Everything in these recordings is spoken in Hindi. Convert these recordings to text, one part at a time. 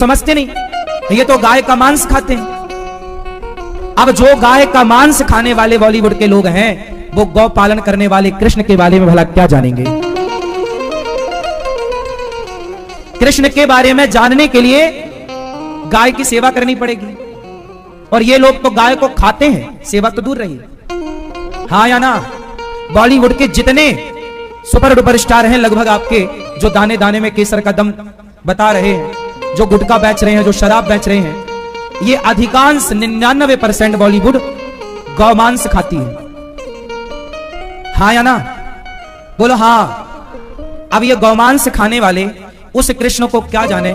समझते नहीं, ये तो गाय का मांस खाते हैं। अब जो गाय का मांस खाने वाले बॉलीवुड के लोग हैं, वो गौ पालन करने वाले कृष्ण के बारे में भला क्या जानेंगे? कृष्ण के बारे में जानने के लिए गाय की सेवा करनी पड़ेगी, और ये लोग तो गाय को खाते हैं, सेवा तो दूर रही। हाँ या ना? बॉलीवुड के जितने सुपर डुपर स्टार हैं लगभग आपके, जो दाने दाने में केसर का दम बता रहे हैं, जो गुटखा बेच रहे हैं, जो शराब बेच रहे हैं, ये अधिकांश 99% बॉलीवुड गौमांस खाती है। हाँ या ना? बोलो हाँ। अब ये गौमांस खाने वाले उस कृष्ण को क्या जाने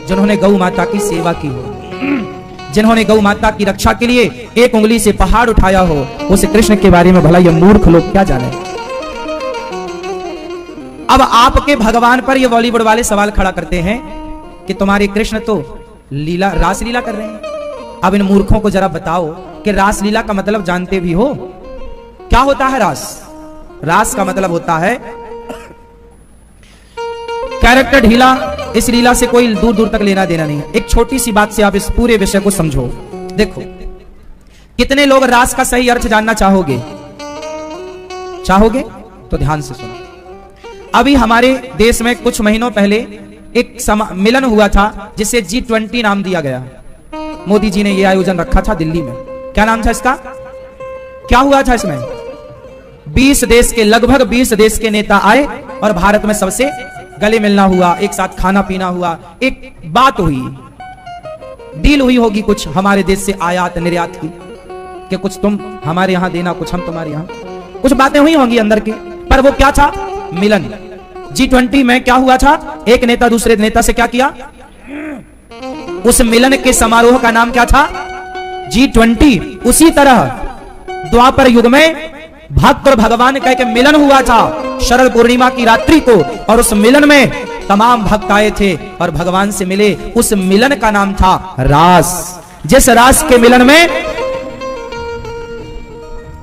जिन्होंने गौ माता की सेवा की हो, जिन्होंने गौ माता की रक्षा के लिए एक उंगली से पहाड़ उठाया हो, उस कृष्ण के बारे में भला ये मूर्ख लोग क्या जाने। अब आपके भगवान पर ये बॉलीवुड वाले सवाल खड़ा करते हैं कि तुम्हारे कृष्ण तो लीला रास लीला कर रहे हैं। अब इन मूर्खों को जरा बताओ कि रास लीला का मतलब जानते भी हो? क्या होता है रास? रास का मतलब होता है कैरेक्टर ढीला। इस लीला से कोई दूर दूर तक लेना देना नहीं है। एक छोटी सी बात से आप इस पूरे विषय को समझो। देखो, कितने लोग रास का सही अर्थ जानना चाहोगे? चाहोगे तो ध्यान से सुनो। अभी हमारे देश में कुछ महीनों पहले एक मिलन हुआ था जिसे G20 नाम दिया गया। मोदी जी ने यह आयोजन रखा था दिल्ली में। क्या नाम था इसका? क्या हुआ था इसमें? 20 देश के, लगभग 20 देश के नेता आए और भारत में सबसे गले मिलना हुआ, एक साथ खाना पीना हुआ, एक बात हुई, डील हुई होगी कुछ हमारे देश से आयात निर्यात की, कि कुछ तुम हमारे यहां देना, कुछ हम तुम्हारे यहां, कुछ बातें हुई होंगी अंदर की। पर वो क्या था? मिलन। G20 में क्या हुआ था? एक नेता दूसरे नेता से क्या किया? उस मिलन के समारोह का नाम क्या था? G20। उसी तरह द्वापर युग में भक्त और भगवान कह के मिलन हुआ था शरद पूर्णिमा की रात्रि को, और उस मिलन में तमाम भक्त आए थे और भगवान से मिले। उस मिलन का नाम था रास। जिस रास के मिलन में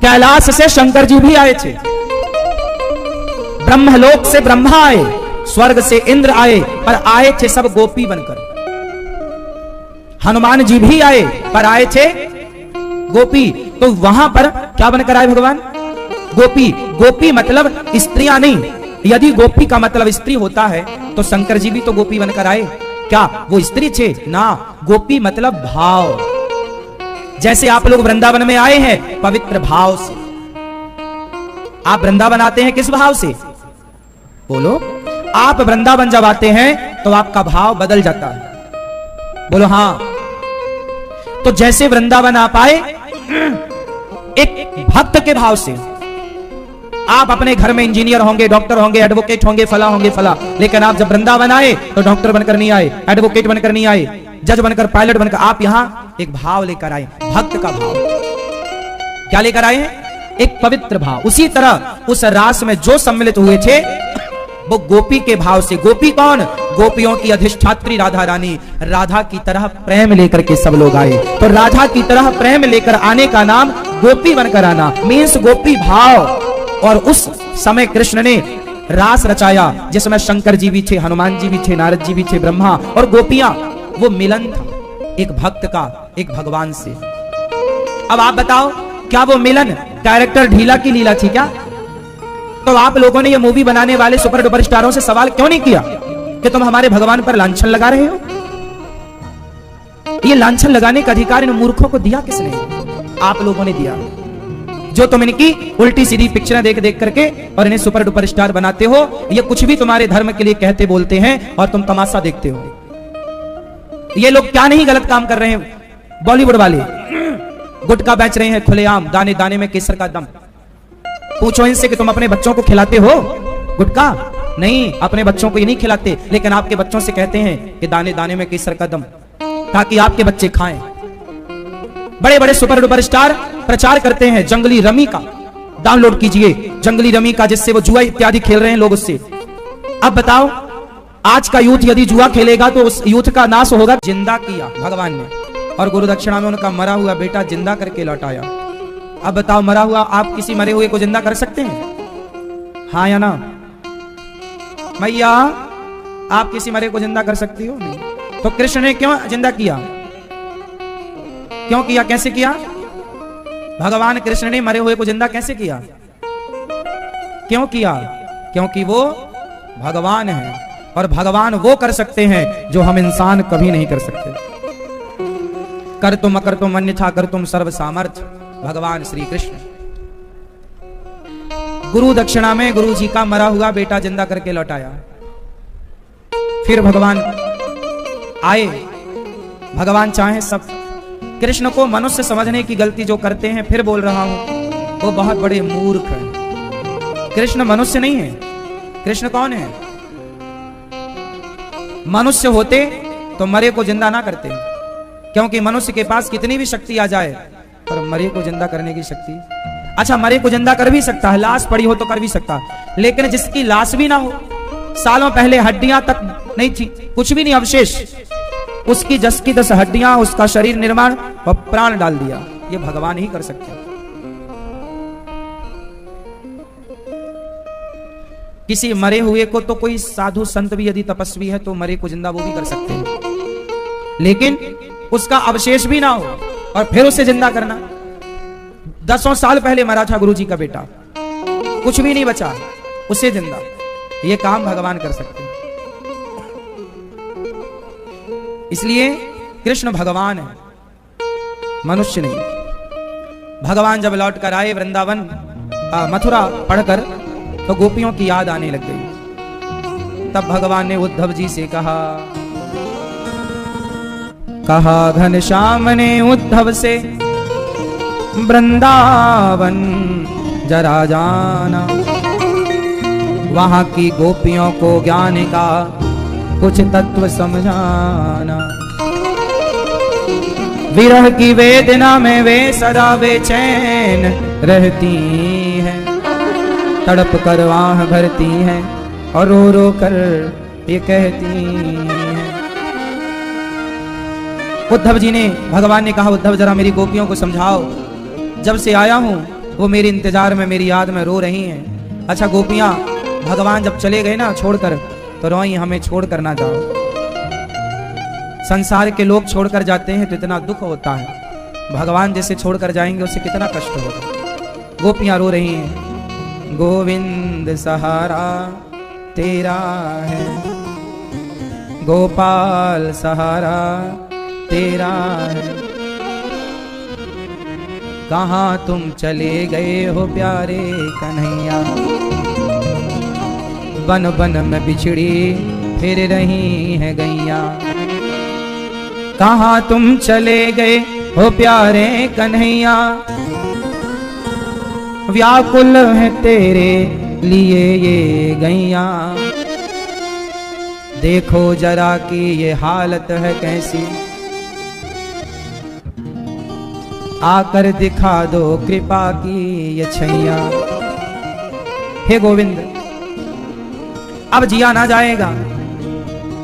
कैलाश से शंकर जी भी आए थे, ब्रह्मलोक से ब्रह्मा आए, स्वर्ग से इंद्र आए, पर आए थे सब गोपी बनकर। हनुमान जी भी आए पर आए थे गोपी। तो वहां पर क्या बनकर आए भगवान? गोपी। गोपी मतलब स्त्रियां नहीं। यदि गोपी का मतलब स्त्री होता है तो शंकर जी भी तो गोपी बनकर आए। क्या वो स्त्री थे? ना, गोपी मतलब भाव। जैसे आप लोग वृंदावन में आए हैं पवित्र भाव से। आप वृंदावन आते हैं किस भाव से? बोलो। आप वृंदावन जब आते हैं तो आपका भाव बदल जाता है। बोलो हाँ। तो जैसे वृंदावन आप आए एक भक्त के भाव से, आप अपने घर में इंजीनियर होंगे, डॉक्टर होंगे, एडवोकेट होंगे, फला होंगे फला, लेकिन आप जब वृंदावन आए तो डॉक्टर बनकर नहीं आए, एडवोकेट बनकर नहीं आए, जज बनकर, पायलट बनकर, आप यहां एक भाव लेकर आए, भक्त का भाव। क्या लेकर आए हैं? एक पवित्र भाव। उसी तरह उस रास में जो सम्मिलित हुए थे वो गोपी के भाव से। गोपी कौन? गोपियों की अधिष्ठात्री राधा रानी। राधा की तरह प्रेम लेकर के सब लोग आए। तो राधा की तरह प्रेम लेकर आने का नाम गोपी बनकर आना, मीन्स गोपी भाव। और उस समय कृष्ण ने रास रचाया जिसमें शंकर जी भी थे, हनुमान जी भी थे, नारद जी भी थे, ब्रह्मा और गोपियां। वो मिलन था एक भक्त का एक भगवान से। अब आप बताओ, क्या वो मिलन कैरेक्टर ढीला की लीला थी क्या? तो आप लोगों ने ये मूवी बनाने वाले सुपर डुपर स्टारों से सवाल क्यों नहीं किया कि तुम हमारे भगवान पर लांछन लगा रहे हो? ये लांछन लगाने का अधिकार इन मूर्खों को दिया किसने? आप लोगों ने दिया, जो तुम इनकी उल्टी सीधी पिक्चरें देख देख करके और इन्हें सुपर डुपर स्टार बनाते हो। ये कुछ भी तुम्हारे धर्म के लिए कहते बोलते हैं और तुम तमाशा देखते हो। ये लोग क्या नहीं गलत काम कर रहे हैं? बॉलीवुड वाले गुटखा बेच रहे हैं खुलेआम, दाने दाने में केसर का दम। पूछो इनसे कि तुम अपने बच्चों को खिलाते हो गुटखा? नहीं, अपने बच्चों को ये नहीं खिलाते, लेकिन आपके बच्चों से कहते हैं कि दाने दाने में केसर का दम, ताकि आपके बच्चे खाएं। बड़े बड़े सुपर डुपर स्टार प्रचार करते हैं जंगली रमी का। डाउनलोड कीजिए जंगली रमी का, जिससे वो जुआ इत्यादि खेल रहे हैं लोग उससे। अब बताओ, आज का यूथ यदि जुआ खेलेगा तो उस यूथ का नाश होगा। जिंदा किया भगवान ने, और गुरु दक्षिणा में उनका मरा हुआ बेटा जिंदा करके लौटाया। अब बताओ, मरा हुआ आप किसी मरे हुए को जिंदा कर सकते हैं? हाँ या ना? मैया, आप किसी मरे को जिंदा कर सकती हो? नहीं। तो कृष्ण ने क्यों जिंदा किया? क्यों किया? कैसे किया? भगवान कृष्ण ने मरे हुए को जिंदा कैसे किया? क्यों किया? क्योंकि वो भगवान है और भगवान वो कर सकते हैं जो हम इंसान कभी नहीं कर सकते। कर तुम अकर तुम अन्यथा कर तुम सर्व सामर्थ्य, भगवान श्री कृष्ण। गुरु दक्षिणा में गुरु जी का मरा हुआ बेटा जिंदा करके लौटाया। फिर भगवान आए। भगवान चाहे सब। कृष्ण को मनुष्य समझने की गलती जो करते हैं, फिर बोल रहा हूं, वो बहुत बड़े मूर्ख हैं। कृष्ण मनुष्य नहीं है। कृष्ण कौन है? मनुष्य होते तो मरे को जिंदा ना करते, क्योंकि मनुष्य के पास कितनी भी शक्ति आ जाए पर मरे को जिंदा करने की शक्ति, अच्छा मरे को जिंदा कर भी सकता है, लाश पड़ी हो तो कर भी सकता, लेकिन जिसकी लाश भी ना हो, सालों पहले हड्डियां तक नहीं थी, कुछ भी नहीं अवशेष, उसकी 10 की 10 हड्डियां, उसका शरीर निर्माण और प्राण डाल दिया, ये भगवान ही कर सकते हैं। किसी मरे हुए को तो कोई साधु संत भी यदि तपस्वी है तो मरे को जिंदा वो भी कर सकते हैं, लेकिन उसका अवशेष भी ना हो और फिर उसे जिंदा करना। 10 साल पहले मरा था गुरु जी का बेटा, कुछ भी नहीं बचा, उसे जिंदा, ये काम भगवान कर सकते हैं। इसलिए कृष्ण भगवान है, मनुष्य नहीं। भगवान जब लौट कर आए वृंदावन, मथुरा पढ़कर, तो गोपियों की याद आने लग गई। तब भगवान ने उद्धव जी से कहा घनश्याम ने उद्धव से, वृंदावन जरा जाना, वहां की गोपियों को ज्ञान का कुछ तत्व समझाना। विरह की वेदना में वे सदा बेचैन रहती हैं, तड़प कर आह भरती हैं और रो रो कर ये कहती हैं। उद्धव जी ने, भगवान ने कहा उद्धव जरा मेरी गोपियों को समझाओ, जब से आया हूं वो मेरे इंतजार में, मेरी याद में रो रही हैं। अच्छा गोपियां, भगवान जब चले गए ना छोड़कर, तो रोई हमें छोड़कर ना जाओ। संसार के लोग छोड़कर जाते हैं तो इतना दुख होता है, भगवान जैसे छोड़कर जाएंगे उसे कितना कष्ट होगा। गोपियां रो रही हैं, गोविंद सहारा तेरा है, गोपाल सहारा तेरा है, कहाँ तुम चले गए हो प्यारे कन्हैया, बन बन में बिछड़ी फिर रही है गैया। कहाँ तुम चले गए हो प्यारे कन्हैया, व्याकुल है तेरे लिए ये गैया। देखो जरा कि ये हालत है कैसी, आकर दिखा दो कृपा की ये छैया। हे गोविंद, अब जिया ना जाएगा।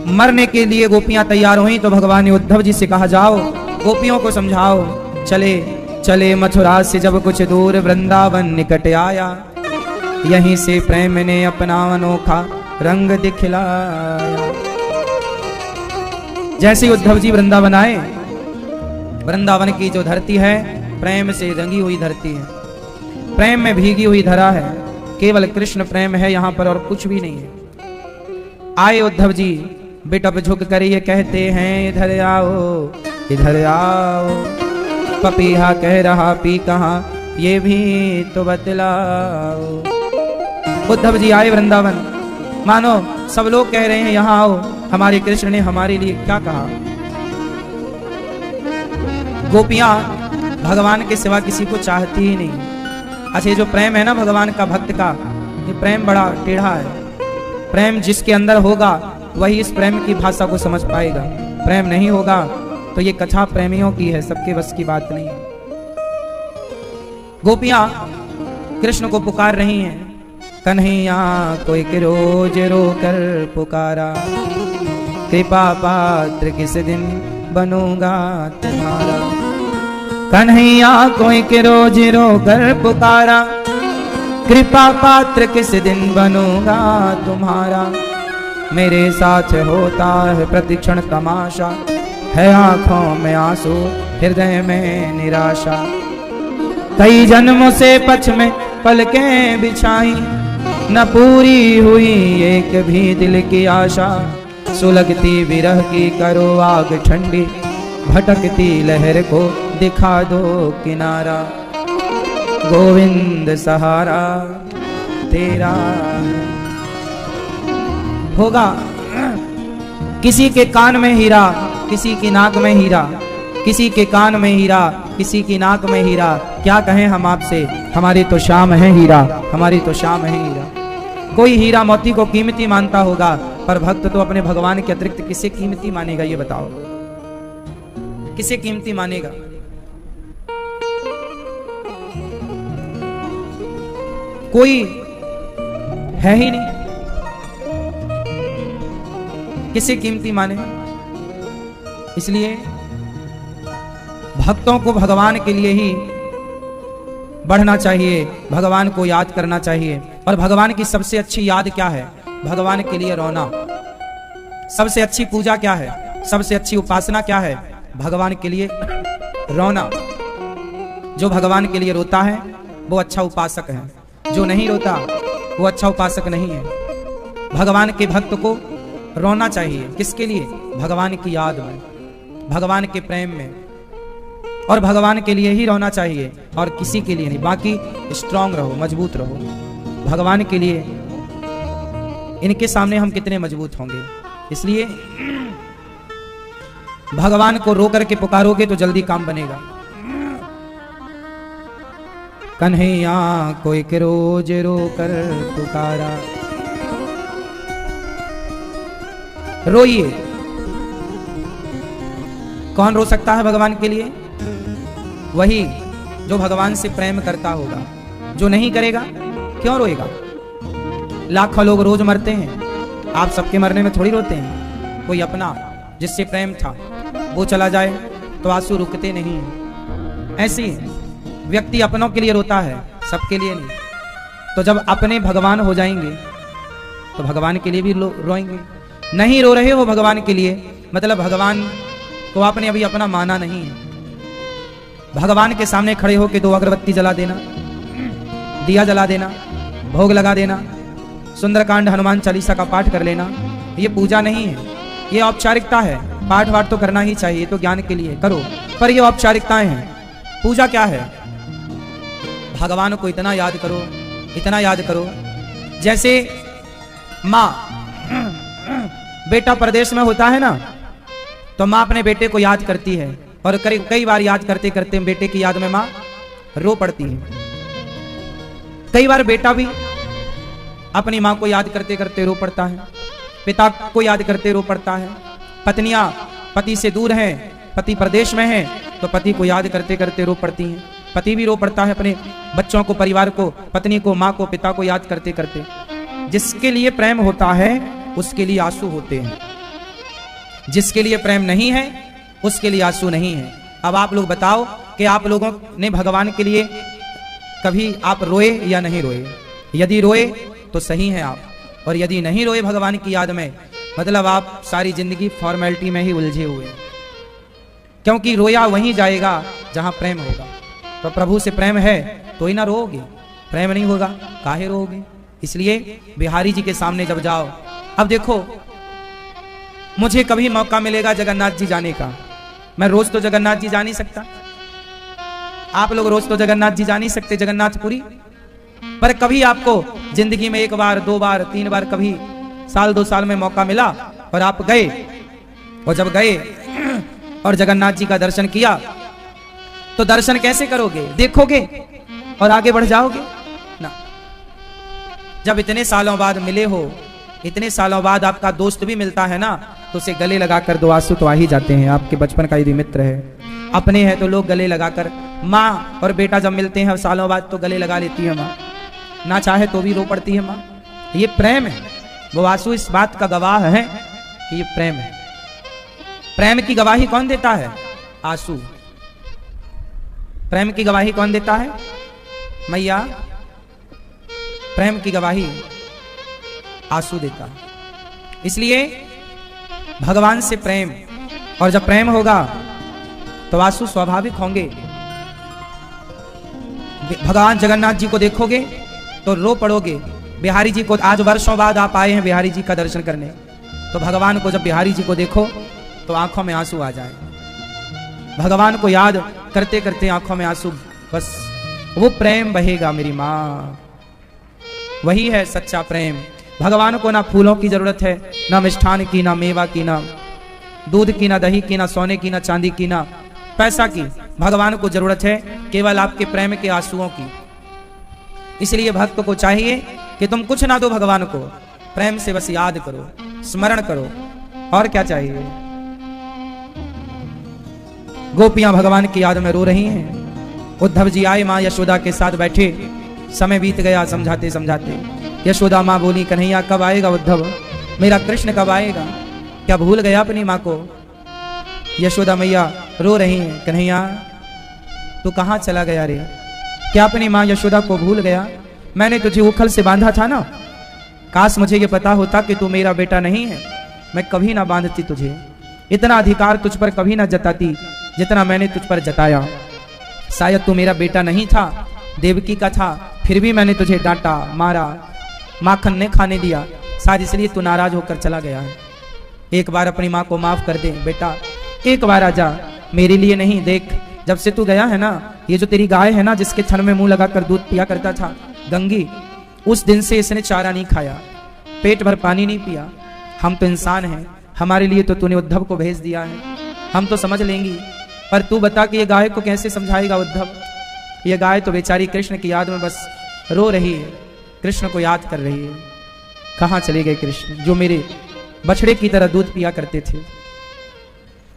मरने के लिए गोपियां तैयार हुई तो भगवान ने उद्धव जी से कहा जाओ गोपियों को समझाओ। चले चले मथुरा से जब कुछ दूर वृंदावन निकट आया, यहीं से प्रेम ने अपना अनोखा रंग दिखलाया। जैसे उद्धव जी वृंदावन आए, वृंदावन की जो धरती है प्रेम से रंगी हुई धरती है, प्रेम में भीगी हुई धरा है, केवल कृष्ण प्रेम है यहाँ पर और कुछ भी नहीं है। आए उद्धव जी बिटप झुक कर ये कहते हैं इधर आओ इधर आओ, पपीहा कह रहा पी कहाँ ये भी तो बतलाओ। उद्धव जी आए वृंदावन, मानो सब लोग कह रहे हैं यहाँ आओ, हमारे कृष्ण ने हमारे लिए क्या कहा। गोपियां भगवान के सिवा किसी को चाहती ही नहीं। अच्छा ये जो प्रेम है ना भगवान का भक्त का, ये प्रेम बड़ा टेढ़ा है। प्रेम जिसके अंदर होगा वही इस प्रेम की भाषा को समझ पाएगा, प्रेम नहीं होगा तो ये कथा प्रेमियों की है, सबके बस की बात नहीं है। गोपियां कृष्ण को पुकार रही हैं, कन्हैया कोई के रोज रो कर पुकारा, कृपा पात्र किस दिन बनूंगा तुम्हारा। कन्हैया कोई के रोज रो कर पुकारा, कृपा पात्र किस दिन बनूंगा तुम्हारा। मेरे साथ होता है प्रतिक्षण तमाशा, है आंखों में आंसू हृदय में निराशा। कई जन्मों से पछ में पलकें बिछाई, न पूरी हुई एक भी दिल की आशा। सुलगती विरह की करो आग ठंडी, भटकती लहर को दिखा दो किनारा। गोविंद सहारा तेरा होगा। किसी के कान में हीरा, किसी की नाक में हीरा, किसी के कान में हीरा, किसी की नाक में हीरा। क्या कहें हम आपसे, हमारी तो शाम है हीरा, हमारी तो शाम है हीरा। कोई हीरा मोती को कीमती मानता होगा, पर भक्त तो अपने भगवान के अतिरिक्त किसे कीमती मानेगा? ये बताओ, किसे कीमती मानेगा? कोई है ही नहीं, किसे कीमती माने? इसलिए भक्तों को भगवान के लिए ही बढ़ना चाहिए, भगवान को याद करना चाहिए। और भगवान की सबसे अच्छी याद क्या है? भगवान के लिए रोना। सबसे अच्छी पूजा क्या है? सबसे अच्छी उपासना क्या है? भगवान के लिए रोना। जो भगवान के लिए रोता है वो अच्छा उपासक है, जो नहीं रोता वो अच्छा उपासक नहीं है। भगवान के भक्त को रोना चाहिए। किसके लिए? भगवान की याद में, भगवान के प्रेम में, और भगवान के लिए ही रोना चाहिए और किसी के लिए नहीं। बाकी स्ट्रांग रहो, मजबूत रहो भगवान के लिए। इनके सामने हम कितने मजबूत होंगे। इसलिए भगवान को रो करके पुकारोगे तो जल्दी काम बनेगा। कन्हैया को एक रोज रो कर पुकारा। रोइए। कौन रो सकता है भगवान के लिए? वही जो भगवान से प्रेम करता होगा। जो नहीं करेगा क्यों रोएगा? लाखों लोग रोज मरते हैं, आप सबके मरने में थोड़ी रोते हैं। कोई अपना जिससे प्रेम था वो चला जाए तो आंसू रुकते नहीं हैं। ऐसे ही व्यक्ति अपनों के लिए रोता है, सबके लिए नहीं। तो जब अपने भगवान हो जाएंगे तो भगवान के लिए भी रोएंगे। नहीं रो रहे हो भगवान के लिए, मतलब भगवान को आपने अभी अपना माना नहीं है। भगवान के सामने खड़े होकर 2 अगरबत्ती जला देना, दिया जला देना, भोग लगा देना, सुंदरकांड हनुमान चालीसा का पाठ कर लेना, ये पूजा नहीं है, ये औपचारिकता है। पाठ वाठ तो करना ही चाहिए, तो ज्ञान के लिए करो, पर ये औपचारिकताएं हैं। पूजा क्या है? भगवान को इतना याद करो, इतना याद करो। जैसे माँ, बेटा परदेश में होता है ना, तो माँ अपने बेटे को याद करती है, और कई बार याद करते करते बेटे की याद में माँ रो पड़ती है। कई बार बेटा भी अपनी माँ को याद करते करते रो पड़ता है, पिता को याद करते रो पड़ता है। पत्नियां पति से दूर हैं, पति प्रदेश में है, तो पति को याद करते करते रो पड़ती हैं। पति भी रो पड़ता है अपने बच्चों को, परिवार को, पत्नी को, माँ को, पिता को याद करते करते। जिसके लिए प्रेम होता है उसके लिए आंसू होते हैं, जिसके लिए प्रेम नहीं है उसके लिए आंसू नहीं है। अब आप लोग बताओ कि आप लोगों ने भगवान के लिए कभी आप रोए या नहीं रोए? यदि रोए तो सही है आप, और यदि नहीं रोए भगवान की याद में, मतलब आप सारी जिंदगी फॉर्मेलिटी में ही उलझे हुए। क्योंकि रोया वहीं जाएगा जहां प्रेम होगा। तो प्रभु से प्रेम है तो ही ना रोओगे, प्रेम नहीं होगा काहे रोओगे? इसलिए बिहारी जी के सामने जब जाओ, अब देखो मुझे कभी मौका मिलेगा जगन्नाथ जी जाने का, मैं रोज तो जगन्नाथ जी जा नहीं सकता, आप लोग रोज तो जगन्नाथ जी जा नहीं सकते, जगन्नाथपुरी। पर कभी आपको जिंदगी में 1 बार, 2 बार, 3 बार, कभी साल 2 साल में मौका मिला और आप गए, और जब गए और जगन्नाथ जी का दर्शन किया, तो दर्शन कैसे करोगे? देखोगे और आगे बढ़ जाओगे ना। जब इतने सालों बाद मिले हो, इतने सालों बाद आपका दोस्त भी मिलता है ना, तो उसे गले लगाकर 2 आंसू तो आ ही जाते हैं। आपके बचपन का यदि मित्र है, अपने हैं, तो लोग गले लगाकर, माँ और बेटा जब मिलते हैं सालों बाद तो गले लगा लेती है माँ, ना चाहे तो भी रो पड़ती है माँ। ये प्रेम है। वो आंसू इस बात का गवाह है कि ये प्रेम है। प्रेम की गवाही कौन देता है? आंसू। प्रेम की गवाही कौन देता है? मैया। प्रेम की गवाही आंसू देता है। इसलिए भगवान से प्रेम, और जब प्रेम होगा तो आंसू स्वाभाविक होंगे। भगवान जगन्नाथ जी को देखोगे तो रो पड़ोगे। बिहारी जी को आज वर्षों बाद आप आए हैं बिहारी जी का दर्शन करने, तो भगवान को जब बिहारी जी को देखो तो आंखों में आंसू आ जाए। भगवान को याद करते करते आंखों में आंसू, बस वो प्रेम बहेगा मेरी माँ। वही है सच्चा प्रेम। भगवान को ना फूलों की जरूरत है, ना मिष्ठान की, ना मेवा की, ना दूध की, ना दही की, ना सोने की, ना चांदी की, ना पैसा की। भगवान को जरूरत है केवल आपके प्रेम के आंसुओं की। इसलिए भक्त को चाहिए कि तुम कुछ ना दो भगवान को, प्रेम से बस याद करो, स्मरण करो। और क्या चाहिए? गोपियां भगवान की याद में रो रही हैं। उद्धव जी आए, मां यशोदा के साथ बैठे। समय बीत गया समझाते समझाते। यशोदा मां बोली, कन्हैया कब आएगा उद्धव, मेरा कृष्ण कब आएगा? क्या भूल गया अपनी मां को? यशोदा मैया रो रही हैं, कन्हैया तू कहां चला गया रे? क्या अपनी मां यशोदा को भूल गया? मैंने तुझे उखल से बांधा था ना। काश मुझे ये पता होता कि तू मेरा बेटा नहीं है, मैं कभी ना बांधती तुझे। इतना अधिकार तुझ पर कभी ना जताती जितना मैंने तुझ पर जताया। शायद तू मेरा बेटा नहीं था, देवकी का था, फिर भी मैंने तुझे डांटा, मारा, माखन ने खाने दिया। शायद इसलिए तू नाराज होकर चला गया है। एक बार अपनी माँ को माफ कर दे बेटा, एक बार आजा, मेरे लिए नहीं। देख जब से तू गया है ना, ये जो तेरी गाय है ना जिसके थन में मुंह लगाकर दूध पिया करता था गंगी, उस दिन से इसने चारा नहीं खाया, पेट भर पानी नहीं पिया। हम तो इंसान हैं, हमारे लिए तो तूने उद्धव को भेज दिया है, हम तो समझ लेंगी, पर तू बता कि ये गाय को कैसे समझाएगा उद्धव? ये गाय तो बेचारी कृष्ण की याद में बस रो रही है, कृष्ण को याद कर रही है। कहाँ चले गए कृष्ण जो मेरे बछड़े की तरह दूध पिया करते थे?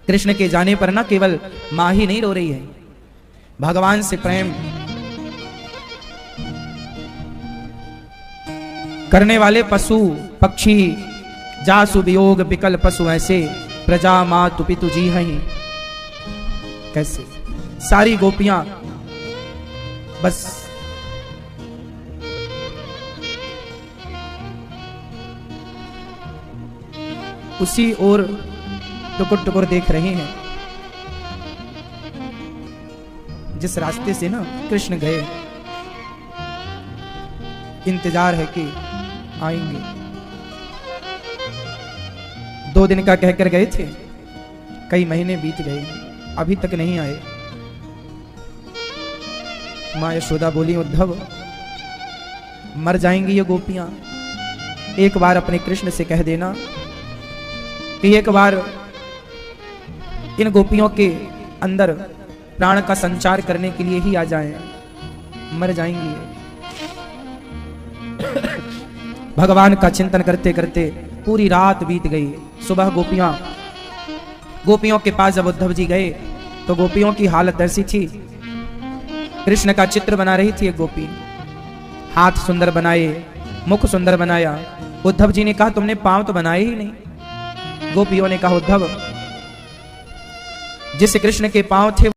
कृष्ण के जाने पर ना केवल मां ही नहीं रो रही है, भगवान से प्रेम करने वाले पशु पक्षी, जासु वियोग विकल पशु ऐसे, प्रजा मातु पितु जी हैं। कैसे सारी गोपियां बस उसी ओर टुकुर टुकुर देख रहे हैं जिस रास्ते से ना कृष्ण गए। इंतजार है कि आएंगे। 2 दिन का कहकर गए थे, कई महीने बीत गए, अभी तक नहीं आए। मां यशोदा बोली, उद्धव मर जाएंगी ये गोपियां, एक बार अपने कृष्ण से कह देना कि एक बार इन गोपियों के अंदर प्राण का संचार करने के लिए ही आ जाएं, मर जाएंगी। भगवान का चिंतन करते करते पूरी रात बीत गई। सुबह गोपियों के पास जब उद्धव जी गए तो गोपियों की हालत ऐसी थी, कृष्ण का चित्र बना रही थी एक गोपी, हाथ सुंदर बनाए, मुख सुंदर बनाया। उद्धव जी ने कहा तुमने पांव तो बनाए ही नहीं। गोपियों ने कहा उद्धव जिस कृष्ण के पांव थे